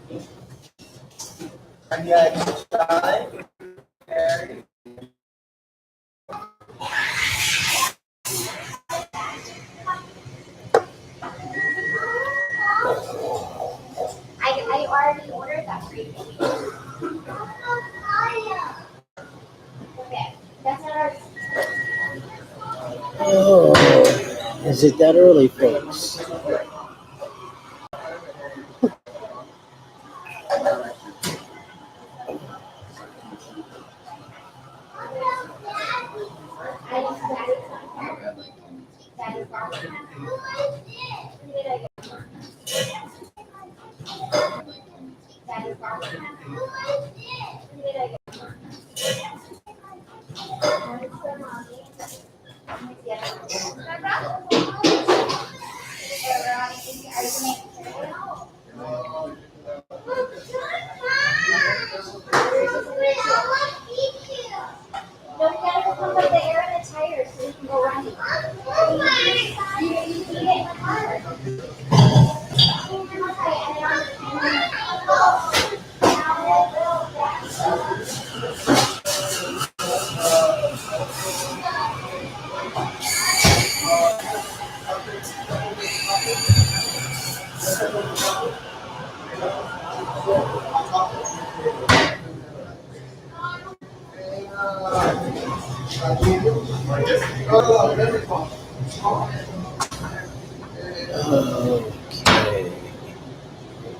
I already ordered that for you. Okay, that's not our. Oh, is it that early, folks? No, we gotta go pump up the air in the tires so we can go running. You can get in the car. Okay.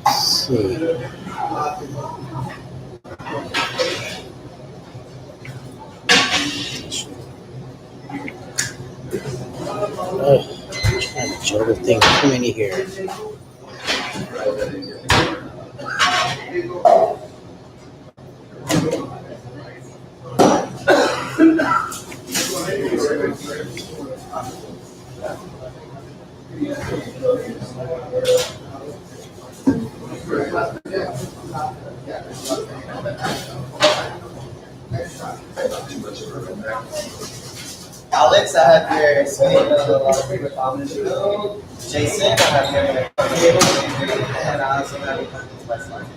Let's see. Oh, trying to juggle things too many here. Alex, I have your sweet favorite comment. Jason, I have your and I also have your Westline.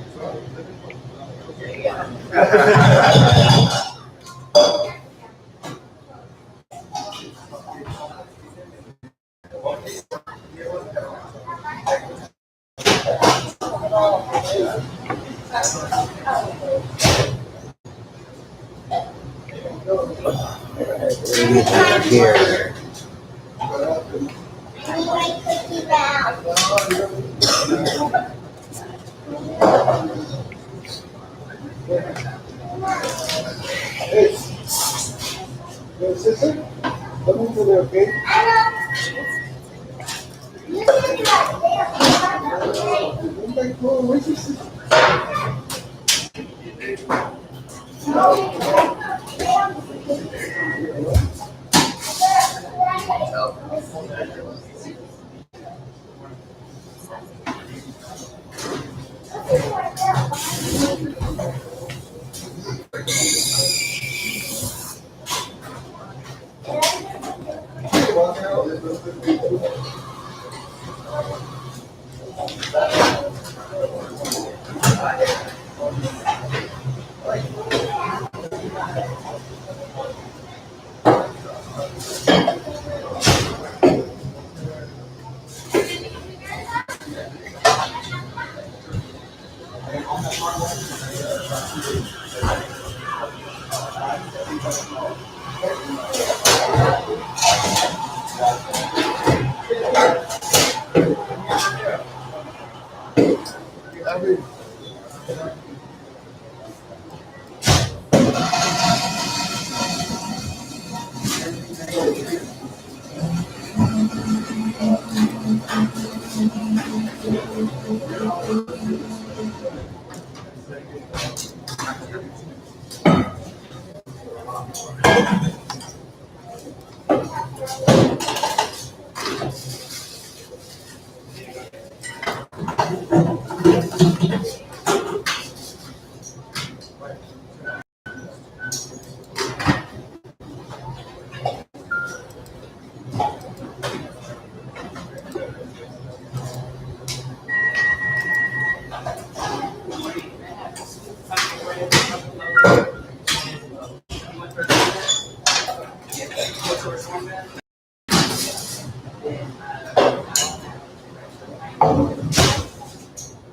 What do we have here?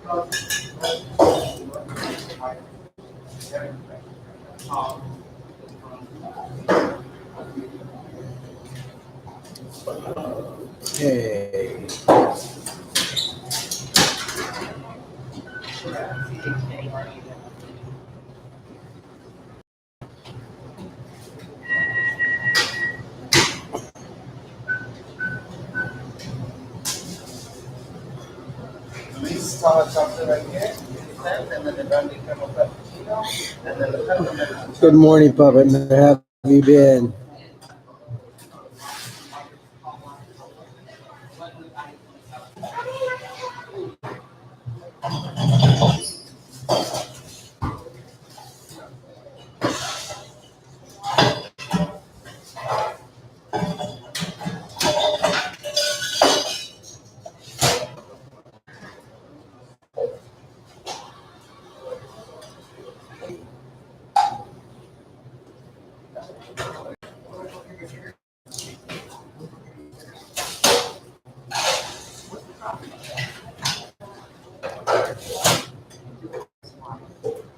Okay. Please start chocolate right here. And then the brandy caramel frappuccino. And then the peppermint. Good morning, Puppet. How have you been?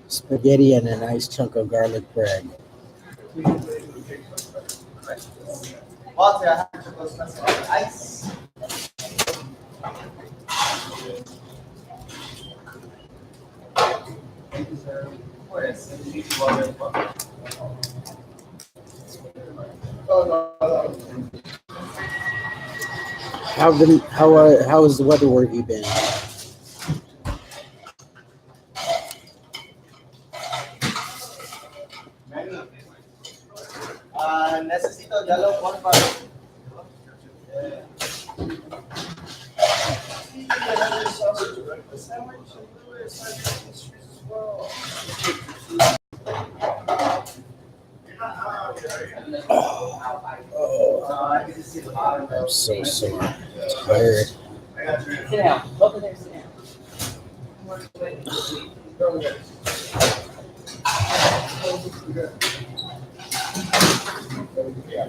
Spaghetti and a nice chunk of garlic bread. Walter, I have to go special ice. Thank you, sir. Of course. How has the weather where have you been? Necesito yellow one bar. I'm so sore. Tired. Sit down. Both of them sit down.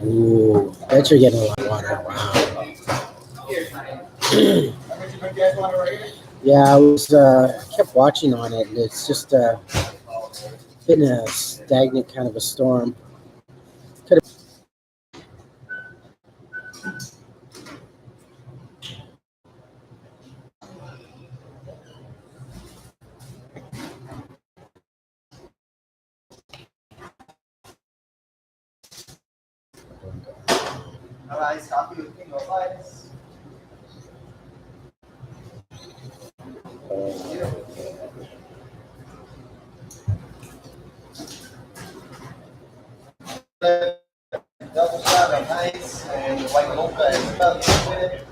Ooh, bet you're getting a lot of water. Wow. Yeah, I was kept watching on it, and it's just been a stagnant kind of a storm. Ice coffee with king of ice. Double shot of ice and white mocha and stuff with it.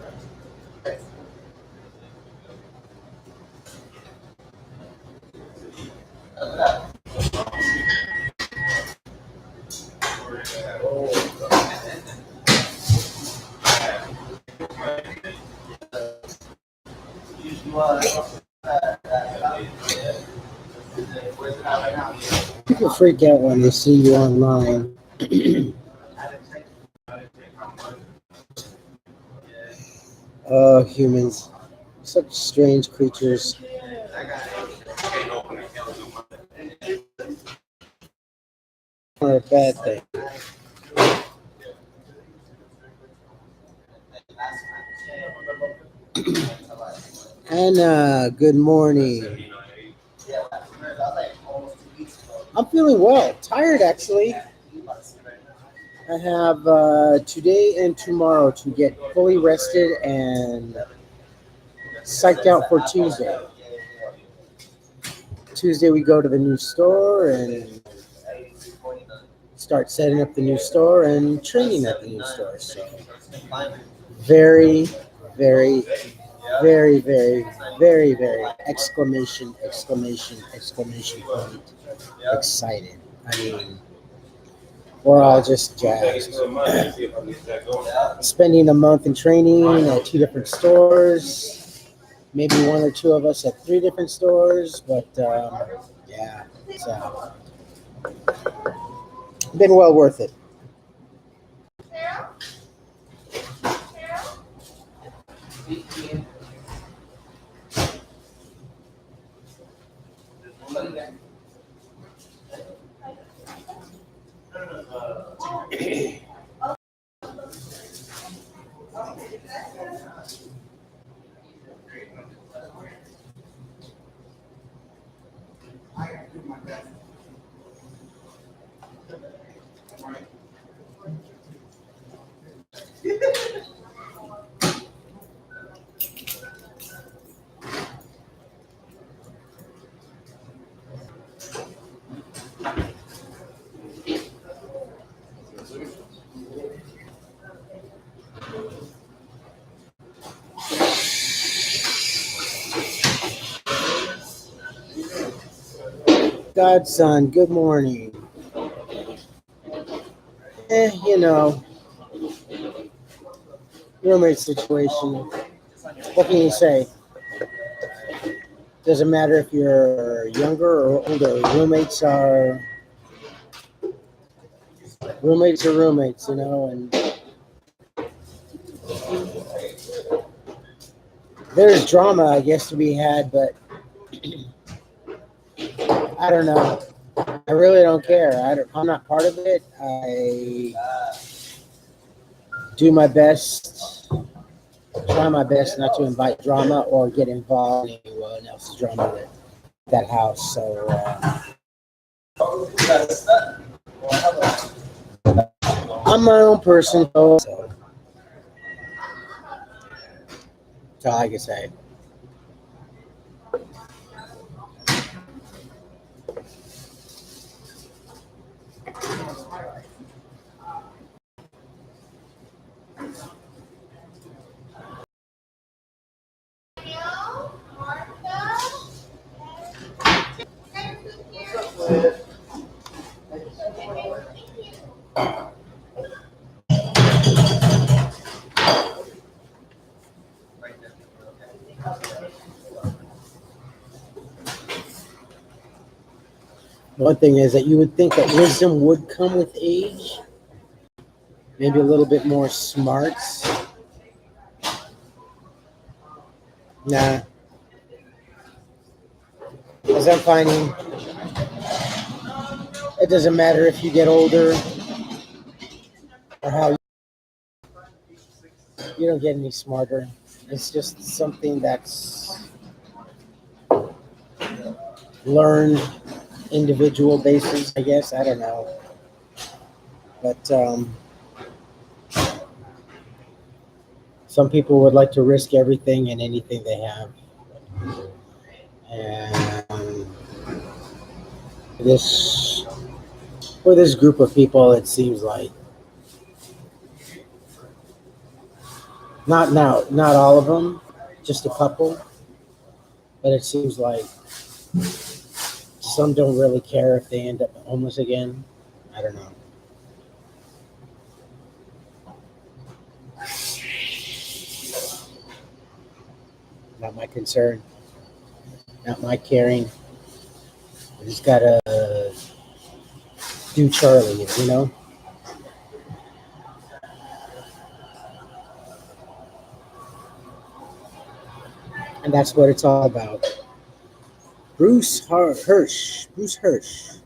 People freak out when they see you online. Oh, humans, such strange creatures. Or a bad thing. Anna, good morning. I'm feeling well. Tired, actually. I have today and tomorrow to get fully rested and psyched out for Tuesday. Tuesday we go to the new store and start setting up the new store and training at the new store. So very, very, very, very, very, very exclamation point excited. I mean, we're all just jazzed. Spending a month in training at 2 different stores, maybe 1 or 2 of us at 3 different stores, but yeah, it's been well worth it. Godson, good morning. You know, roommate situation. What can you say? Doesn't matter if you're younger or older. Roommates are roommates, you know, and there's drama, I guess, to be had, but I don't know. I really don't care. I'm not part of it. I do my best, try my best not to invite drama or get involved in anyone else's drama at that house. So I'm my own person, so that's all I can say. One thing is that you would think that wisdom would come with age, maybe a little bit more smarts. Nah. As I'm finding, it doesn't matter if you get older or how you don't get any smarter. It's just something that's learned individual basis, I guess. I don't know. But some people would like to risk everything and anything they have. And for this group of people, it seems like not all of them, just a couple. But it seems like some don't really care if they end up homeless again. I don't know. Not my concern. Not my caring. I just gotta do Charlie, you know? And that's what it's all about. Bruce Hirsch.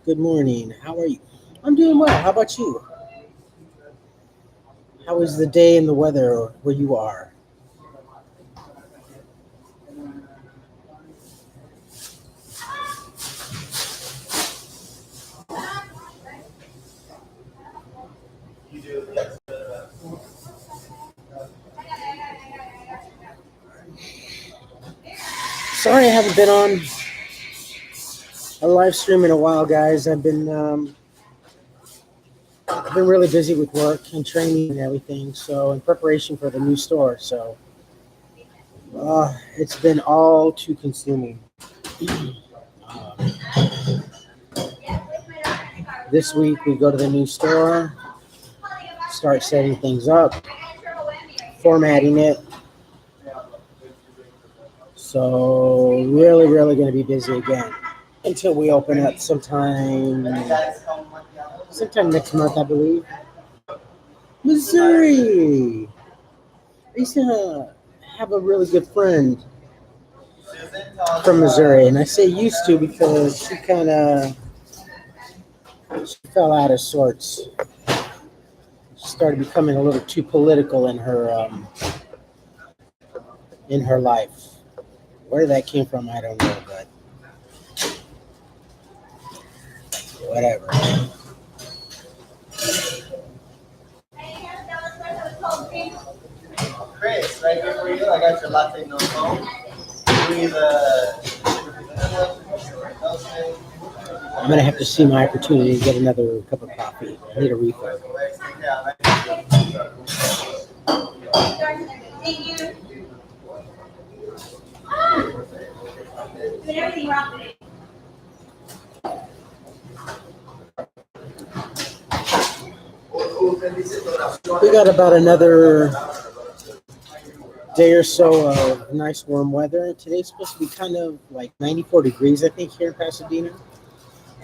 Good morning. How are you? I'm doing well. How about you? How is the day and the weather where you are? Sorry I haven't been on a live stream in a while, guys. I've been really busy with work and training and everything. So in preparation for the new store, so it's been all too consuming. This week we go to the new store, start setting things up, formatting it. So really going to be busy again until we open up sometime next month, I believe. Missouri. I used to have a really good friend from Missouri, and I say used to because she fell out of sorts. She started becoming a little too political in her life. Where that came from, I don't know, but whatever. Chris, right here for you. I got your latte no foam. I'm gonna have to see my opportunity to get another cup of coffee. I need a refill. Thank you. Doing everything wrong today. We got about another day or so of nice warm weather, and today's supposed to be kind of like 94 degrees, I think, here in Pasadena.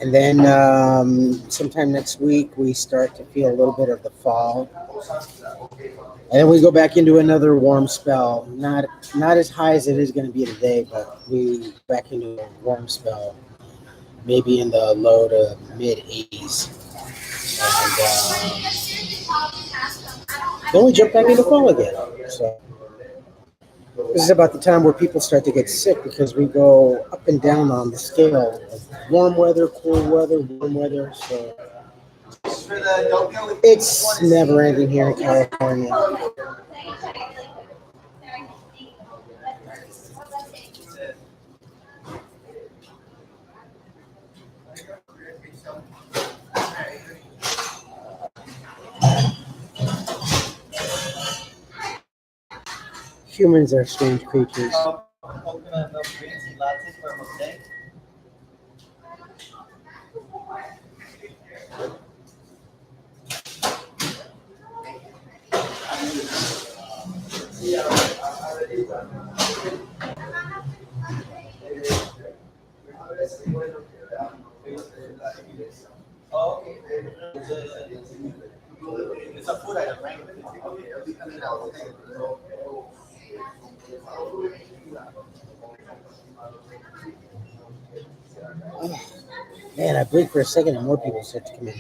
And then sometime next week, we start to feel a little bit of the fall. And then we go back into another warm spell. Not as high as it is going to be today, but we back into a warm spell, maybe in the low to mid 80s. And then we jump back into fall again. So this is about the time where people start to get sick because we go up and down on the scale of warm weather, cool weather, warm weather. So it's never ending here in California. Humans are strange creatures. Coconut milk green tea latte for Jose. Oh, okay. It's a food item, right? Oh, man, I blink for a second and more people start to come in.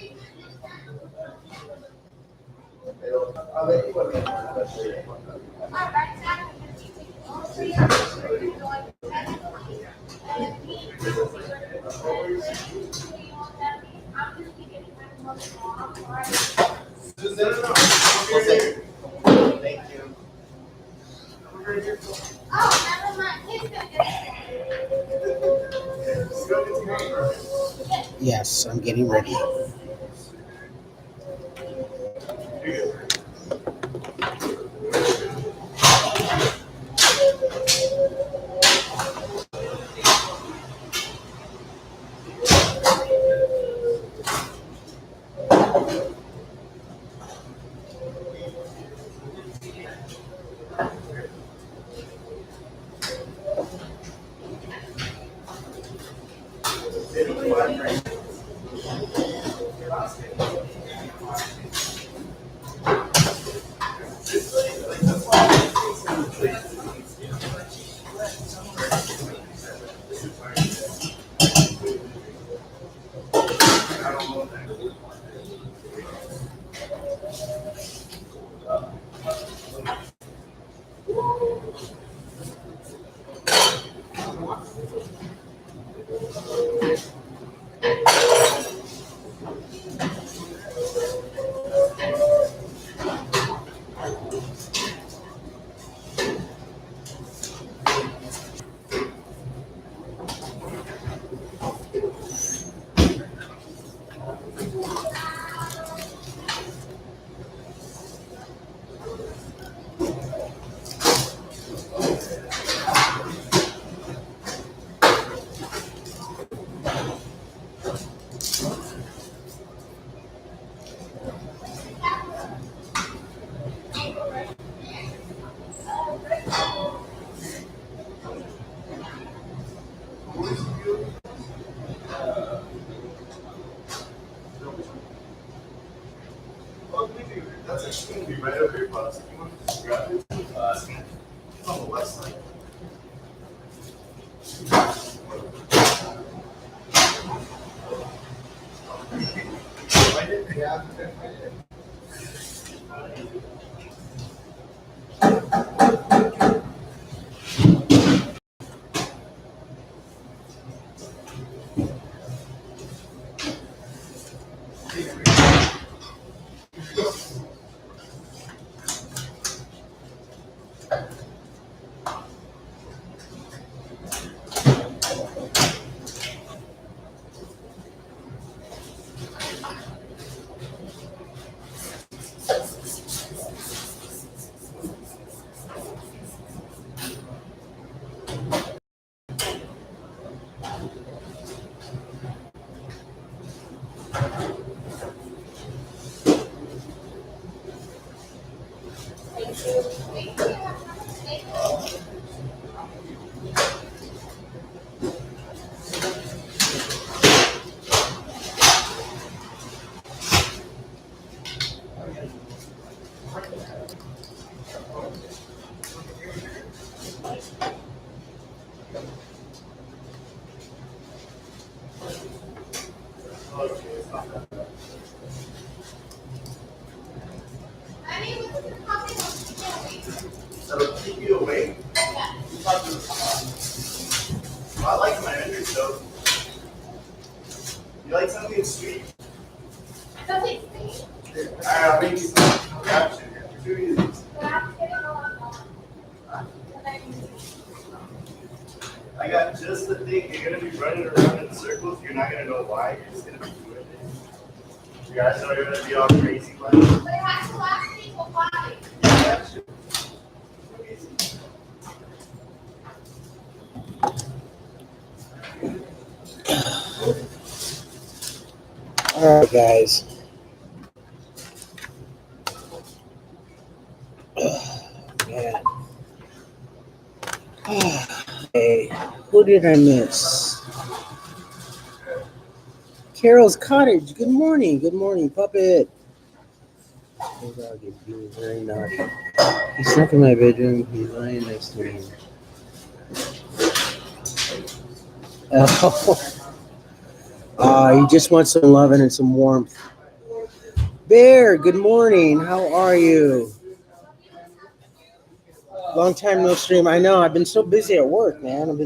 Thank you. Yes, I'm getting ready. That's actually going to be right over your box. If you want to just grab it, on the left side. That'll keep you awake. I like my energy though. You like something sweet? Something sweet. I'll make you some caption. Too easy. But I'm getting a lot more. I got just the thing. You're gonna be running around in circles. You're not gonna know why. You're just gonna be doing it. You guys know you're gonna be all crazy. But it has to last people 5. That's just easy. All right, guys. Man. Hey, who did I miss? Carol's Cottage. Good morning. Good morning, puppet. My dog is being very naughty. He's stuck in my bedroom. He's lying next to me. He just wants some loving and some warmth. Bear, good morning. How are you? Long time no stream. I know. I've been so busy at work, man.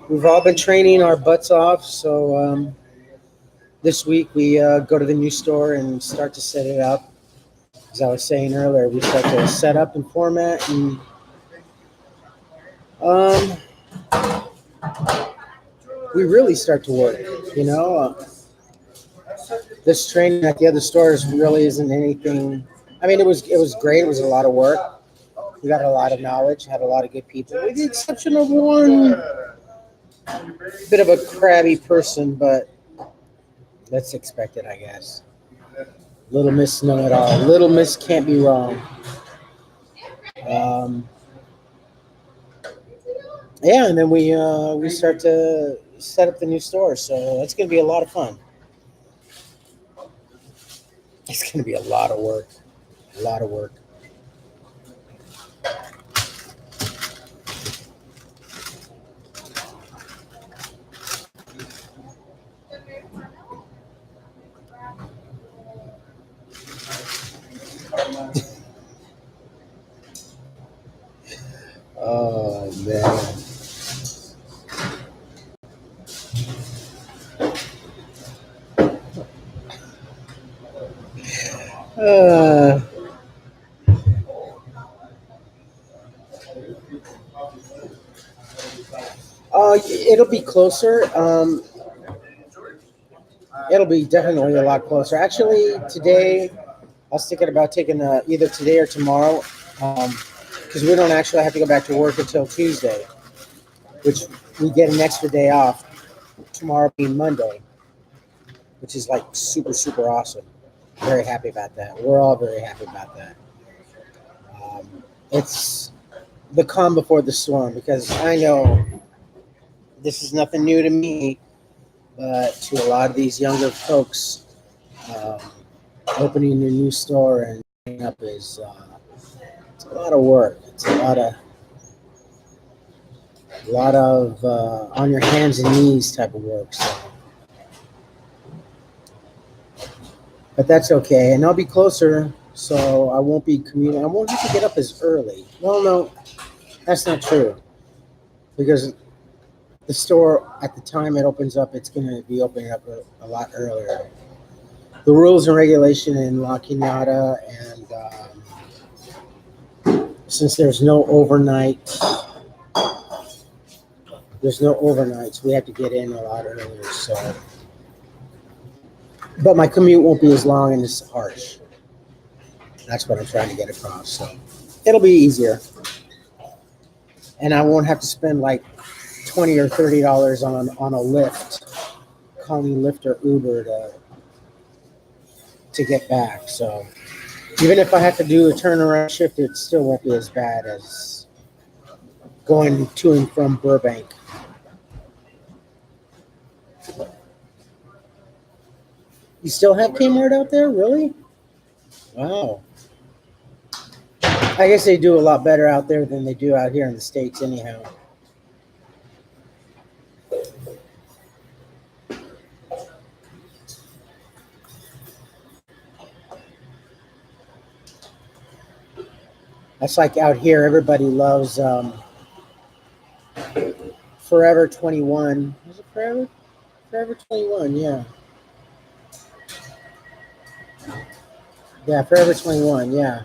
We've all been training our butts off. So this week we go to the new store and start to set it up. As I was saying earlier, we start to set up and format and we really start to work. You know, this training at the other stores really isn't anything. I mean, it was great. It was a lot of work. We got a lot of knowledge, had a lot of good people, with the exception of one bit of a crabby person, but that's expected, I guess. Little Miss Know It All. Little Miss can't be wrong. Yeah, and then we start to set up the new store, so that's going to be a lot of fun. It's going to be a lot of work. A lot of work. Oh, man. It'll be closer. It'll be definitely a lot closer. Actually, today, I was thinking about taking either today or tomorrow, because we don't actually have to go back to work until Tuesday, which we get an extra day off. Tomorrow being Monday, which is like super, super awesome. Very happy about that. We're all very happy about that. It's the calm before the storm, because I know this is nothing new to me, but to a lot of these younger folks, opening a new store and setting up is it's a lot of work. It's a lot of on your hands and knees type of work. So But that's okay, and I'll be closer, so I won't be commuting. I won't have to get up as early. Well, no, that's not true because the store at the time it opens up, it's going to be opening up a lot earlier. The rules and regulation in La Quinata, and since there's no overnights. We have to get in a lot earlier. So, but my commute won't be as long and as harsh. That's what I'm trying to get across. So it'll be easier, and I won't have to spend like $20 or $30 on a Lyft, calling Lyft or Uber to get back. So even if I have to do a turnaround shift, it still won't be as bad as going to and from Burbank. You still have Kmart out there? Really? Wow. I guess they do a lot better out there than they do out here in the States anyhow. That's like out here, everybody loves Forever 21. Was it Forever? Forever 21, yeah. Yeah, Forever 21, yeah.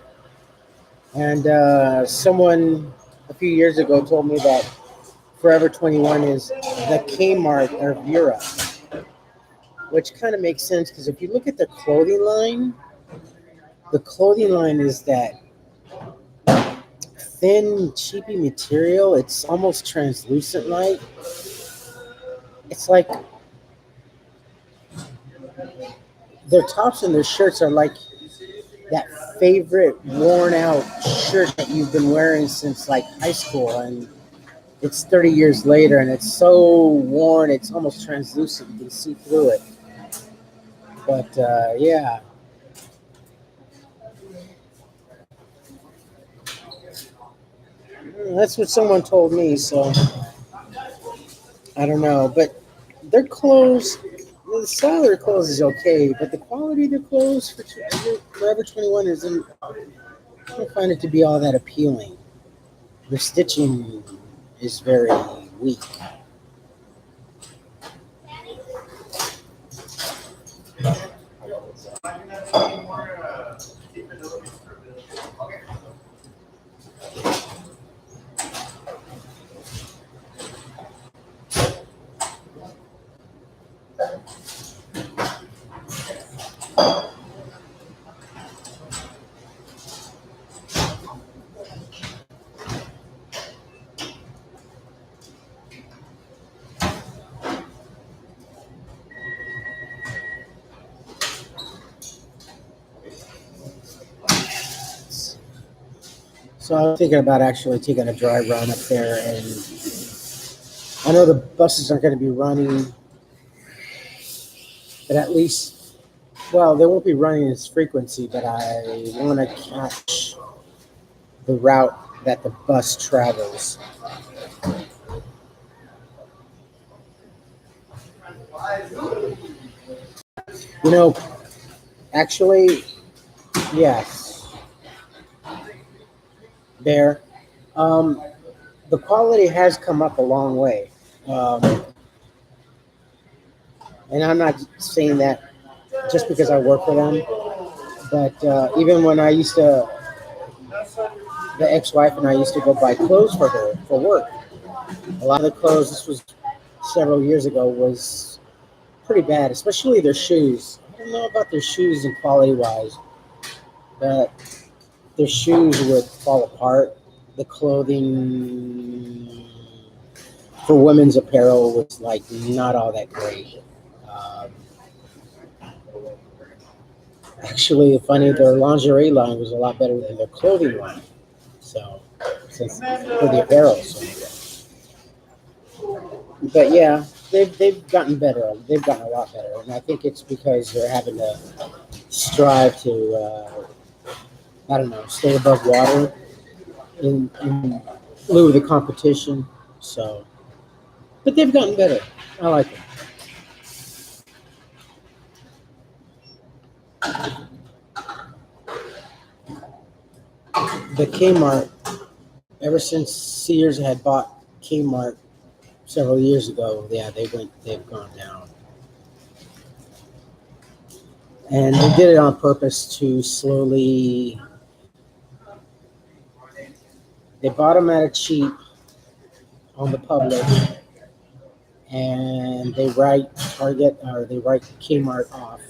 And someone a few years ago told me that Forever 21 is the Kmart of Europe, which kind of makes sense because if you look at the clothing line is that thin, cheapy material. It's almost translucent like. It's like their tops and their shirts are like that favorite worn out shirt that you've been wearing since like high school, and it's 30 years later and it's so worn it's almost translucent. You can see through it. But yeah. That's what someone told me, so I don't know. But their clothes, the style of their clothes is okay, but the quality of their clothes for Forever 21 isn't, I don't find it to be all that appealing. The stitching is very weak. So I'm thinking about actually taking a dry run up there, and I know the buses aren't going to be running, but at least, well, they won't be running its frequency, but I want to catch the route that the bus travels. You know, actually, yes, there. Um, the quality has come up a long way. Um, and I'm not saying that just because I work for them, but even when I used to, the ex-wife and I used to go buy clothes for her for work. A lot of the clothes, this was several years ago, was pretty bad, especially their shoes. I don't know about their shoes and quality-wise, but their shoes would fall apart. The clothing for women's apparel was like not all that great. Um, Actually, funny, their lingerie line was a lot better than their clothing line. So, since for the apparel. So. But yeah, they've gotten better. They've gotten a lot better, and I think it's because they're having to strive to, I don't know, stay above water in lieu of the competition. So, but they've gotten better. I like it. the Kmart, ever since Sears had bought Kmart several years ago, yeah, they've gone down. And they did it on purpose to slowly, they bought them at a cheap on the public, and they write Target or they write Kmart off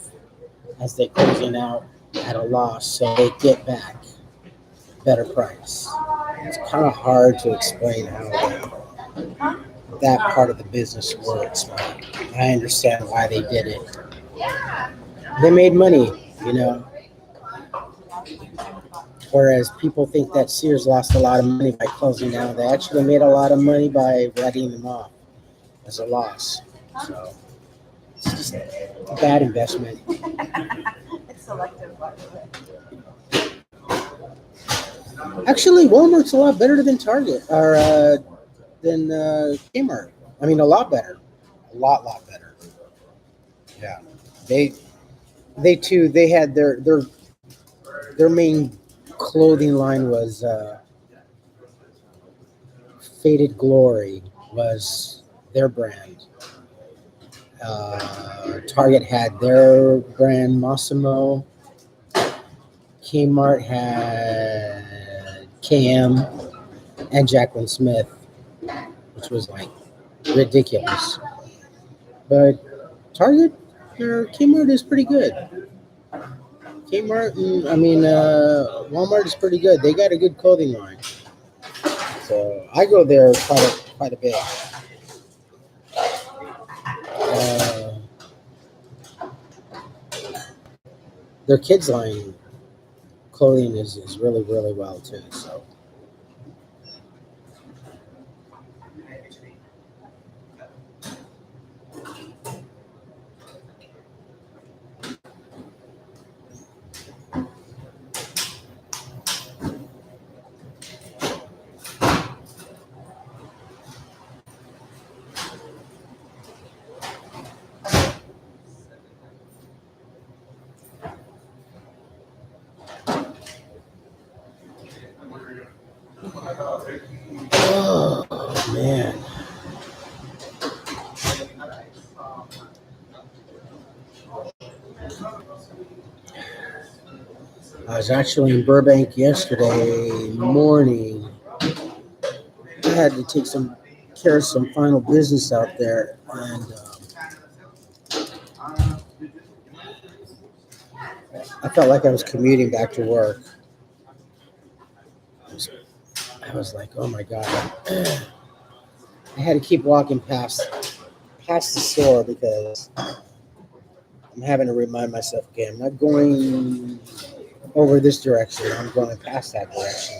as they're closing out at a loss, so they get back better price. It's kind of hard to explain how that part of the business works, but I understand why they did it. They made money, you know. Whereas people think that Sears lost a lot of money by closing down, they actually made a lot of money by writing them off as a loss. So it's just a bad investment. It's selective. Actually, Walmart's a lot better than Target or than Kmart. I mean, a lot better, a lot better. Yeah, they too. They had their main clothing line was Faded Glory was their brand. Target had their brand Massimo. Kmart had KM and Jacqueline Smith, which was like ridiculous. But Target or Kmart is pretty good. Kmart, Walmart is pretty good. They got a good clothing line. So I go there quite a bit. Uh, their kids line clothing is really well too. So oh man. I was actually in Burbank yesterday morning. I had to take care of some final business out there, and I felt like I was commuting back to work. I was like, oh my god! I had to keep walking past the store because I'm having to remind myself, okay, I'm not going over this direction. I'm going past that direction.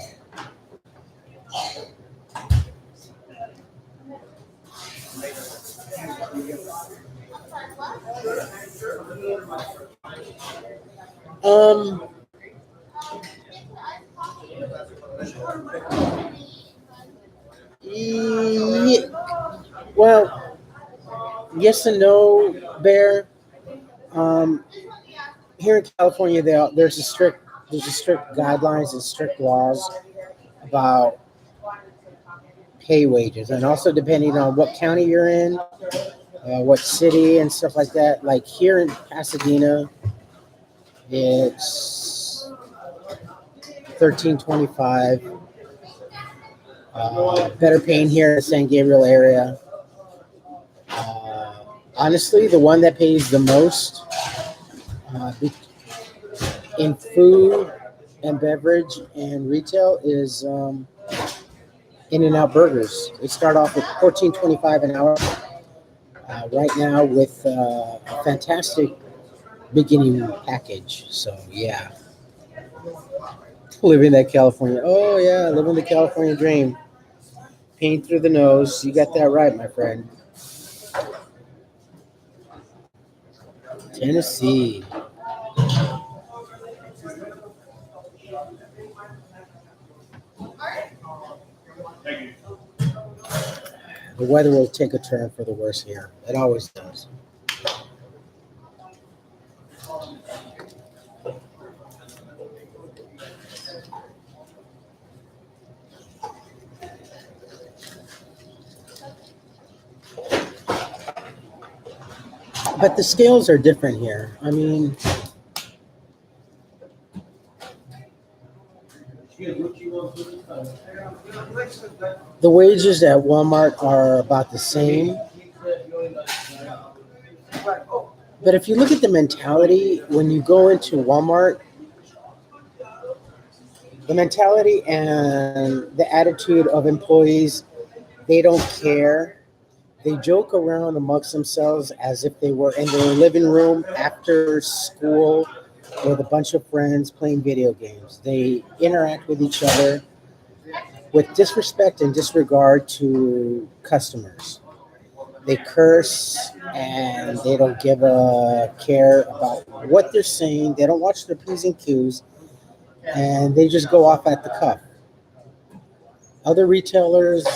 Um, yeah, well, yes and no, Bear. Um, Here in California, there's a strict guidelines and strict laws about pay wages, and also depending on what county you're in, what city and stuff like that. Like here in Pasadena, it's 13.25. Better paying here in the San Gabriel area. Honestly, the one that pays the most uh, in food and beverage and retail is In-N-Out Burgers. They start off at 14.25 an hour right now with a fantastic beginning package. So yeah, living that California. Oh yeah, living the California dream. Pain through the nose. You got that right, my friend. Tennessee. Thank you. The weather will take a turn for the worse here. It always does. But the scales are different here. I mean, the wages at Walmart are about the same. But if you look at the mentality when you go into Walmart, the mentality and the attitude of employees, they don't care. They joke around amongst themselves as if they were in their living room after school with a bunch of friends playing video games. They interact with each other with disrespect and disregard to customers. They curse and they don't give a care about what they're saying. They don't watch their P's and Q's and they just go off at the cuff. Other retailers,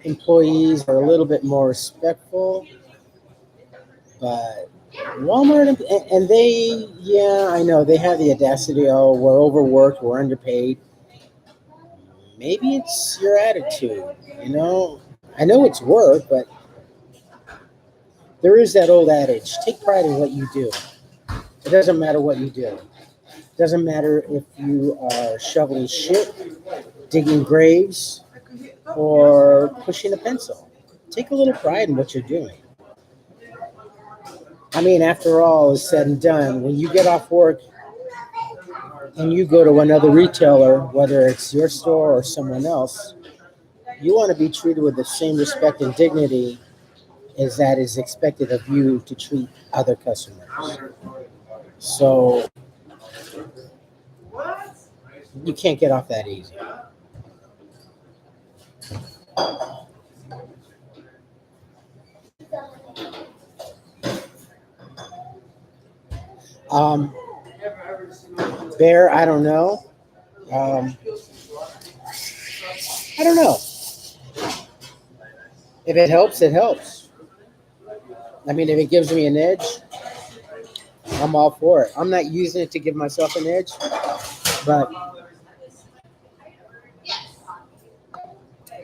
employees are a little bit more respectful, but Walmart and they, yeah, I know they have the audacity. Oh, we're overworked, we're underpaid. Maybe it's your attitude, you know. I know it's work, but there is that old adage: take pride in what you do. It doesn't matter what you do. It doesn't matter if you are shoveling shit, digging graves, or pushing a pencil. Take a little pride in what you're doing. I mean, after all is said and done, when you get off work and you go to another retailer, whether it's your store or someone else, you want to be treated with the same respect and dignity as that is expected of you to treat other customers. So you can't get off that easy. Um, Bear, I don't know. I don't know. If it helps, it helps. I mean, if it gives me an edge, I'm all for it. I'm not using it to give myself an edge, but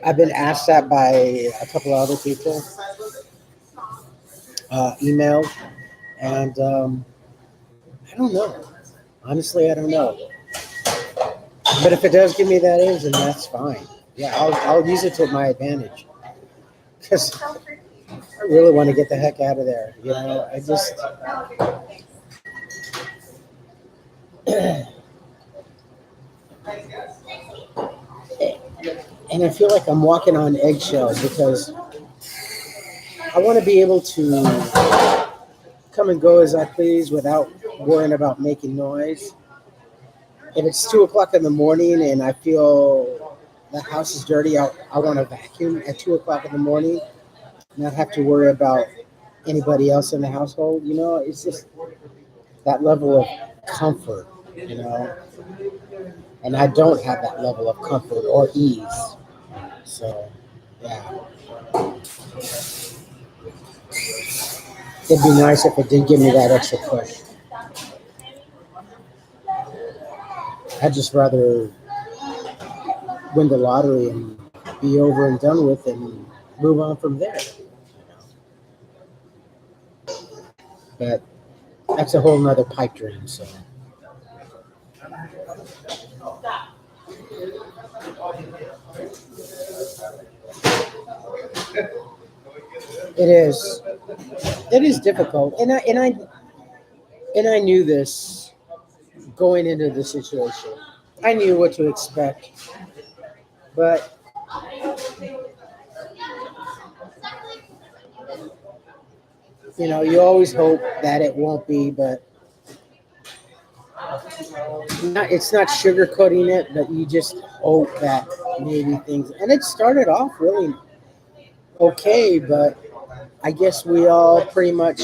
I've been asked that by a couple of other people, emailed, and I don't know. Honestly, I don't know. But if it does give me that edge, then that's fine. Yeah, I'll use it to my advantage. Because I really want to get the heck out of there. You know, I just. And I feel like I'm walking on eggshells because I want to be able to come and go as I please without worrying about making noise. If it's 2 o'clock in the morning and I feel the house is dirty, I want to vacuum at 2 o'clock in the morning, not have to worry about anybody else in the household. You know, it's just that level of comfort, you know, and I don't have that level of comfort or ease. So, yeah, it'd be nice if it did give me that extra push. I'd just rather win the lottery and be over and done with and move on from there. But that's a whole nother pipe dream. So it is. It is difficult, and I knew this going into the situation. I knew what to expect, but you know, you always hope that it won't be. But it's not sugarcoating it, but you just hope that maybe things. And it started off really okay, but I guess we all pretty much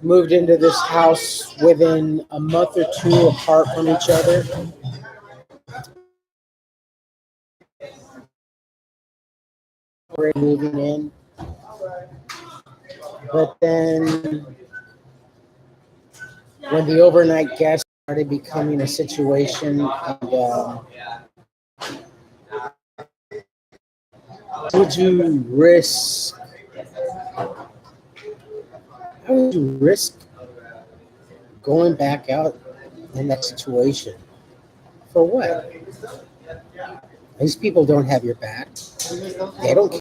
moved into this house within a month or two apart from each other. We're moving in, but then when the overnight guest started becoming a situation, and would you risk How would you risk going back out in that situation? For what? These people don't have your back. They don't